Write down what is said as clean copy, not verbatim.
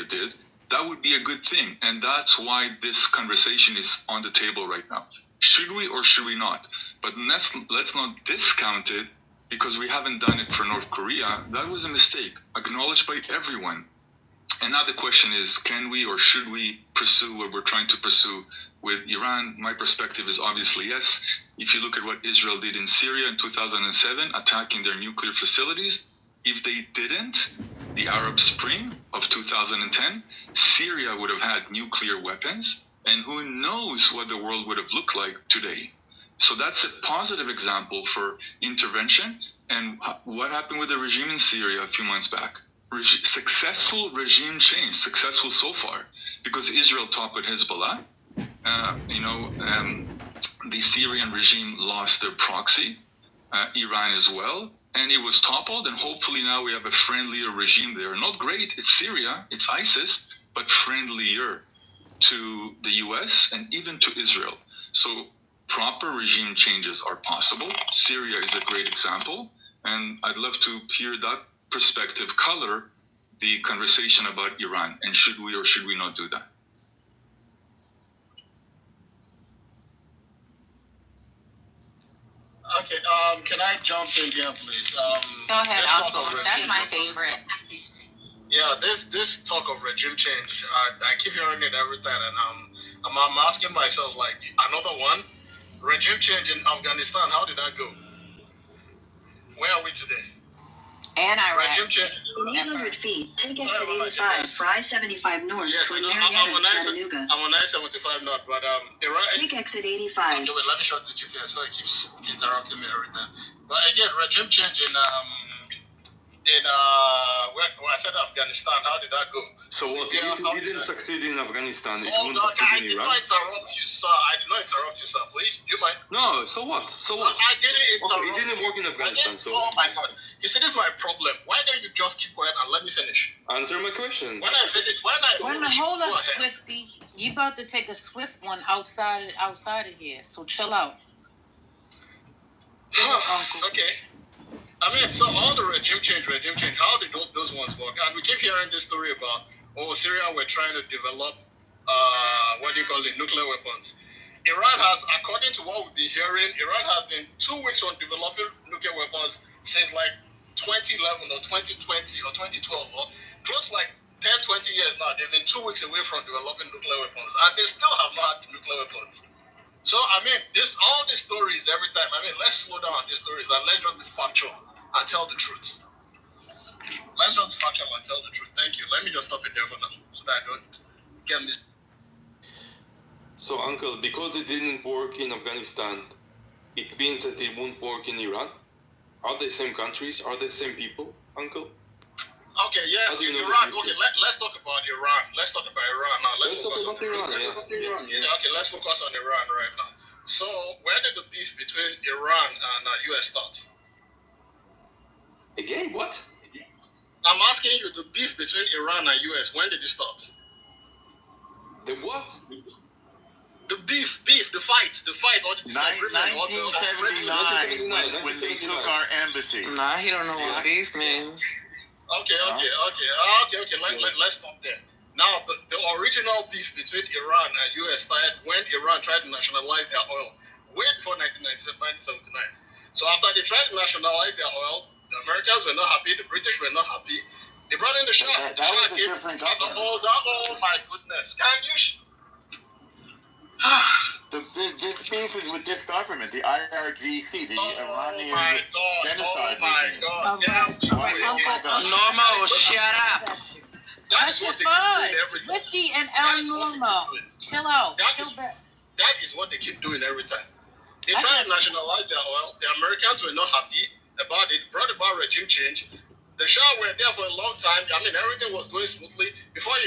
did, that would be a good thing. And that's why this conversation is on the table right now. Should we or should we not? But let's not discount it because we haven't done it for North Korea. That was a mistake, acknowledged by everyone. And now the question is, can we or should we pursue what we're trying to pursue with Iran? My perspective is obviously yes. If you look at what Israel did in Syria in 2007, attacking their nuclear facilities, if they didn't, the Arab Spring of 2010, Syria would have had nuclear weapons, and who knows what the world would have looked like today. So that's a positive example for intervention. And what happened with the regime in Syria a few months back? Successful regime change, successful so far, because Israel toppled Hezbollah. The Syrian regime lost their proxy, Iran as well, and it was toppled, and hopefully now we have a friendlier regime there. Not great, it's Syria, it's ISIS, but friendlier to the US and even to Israel. So proper regime changes are possible. Syria is a great example, and I'd love to hear that perspective color the conversation about Iran, and should we or should we not do that? Okay, can I jump in here, please? Go ahead, Uncle. That's my favorite. Yeah, this talk of regime change, I keep hearing it every time, and I'm asking myself, like, another one? Regime change in Afghanistan, how did that go? Where are we today? And Iraq. Regime change. In 800 feet, take exit 85 for I-75 north toward Marietta, Chattanooga. I'm on I-75 north, but Iraq. Take exit 85. Okay, wait, let me shut the GPS so it keeps interrupting me every time. But again, regime change in where I said Afghanistan, how did that go? So what, if it didn't succeed in Afghanistan, it won't I succeed in did Iran? not interrupt you, sir. I did not interrupt you, sir. Please, do you mind? No, so what? So what? I didn't interrupt Okay, it didn't work in Afghanistan, so... Oh my God. You see, this is my problem. Why don't you just keep quiet and let me finish? Answer my question. When I finish, Hold go up, ahead. Swifty. You about to take a swift one outside of here, so chill out. Okay. I mean, so all the regime change, how did those ones work? And we keep hearing this story about, Syria were trying to develop, nuclear weapons. Iran has, according to what we've been hearing, Iran has been 2 weeks from developing nuclear weapons since like 2011 or 2020 or 2012, or close to like 10, 20 years now. They've been 2 weeks away from developing nuclear weapons, and they still have not had nuclear weapons. So, I mean, all these stories every time, let's slow down on these stories and let's just be factual and tell the truth. Let's just be factual and tell the truth. Thank you. Let me just stop it there for now so that I don't get missed. So, Uncle, because it didn't work in Afghanistan, it means that it won't work in Iran? Are they same countries? Are they same people, Uncle? Okay, yes, in Iran. Okay, let's talk about Iran. Let's talk about Iran now. Let's focus on Iran. Yeah, okay, let's focus on Iran right now. So, where did the beef between Iran and US start? Again, what? I'm asking you, the beef between Iran and US, when did it start? The what? The beef, the fight, or the disagreement, or the 1979, when they took our embassy. Nah, he don't know what beef means. Okay. Let's stop there. Now, the original beef between Iran and US started when Iran tried to nationalize their oil, way before 1979. So after they tried to nationalize their oil, the Americans were not happy, the British were not happy. They brought in the Shah. The Shah came. Oh my goodness! Can you? This beef is with this government, the IRGC, the Iranian genocide regime. Normo, shut up. That is what they keep doing every time. Swifty and El Normo, chill out. That is what they keep doing every time. They try to nationalize their oil. The Americans were not happy about it. Brought about regime change. The Shah were there for a long time. Everything was going smoothly. Before you knew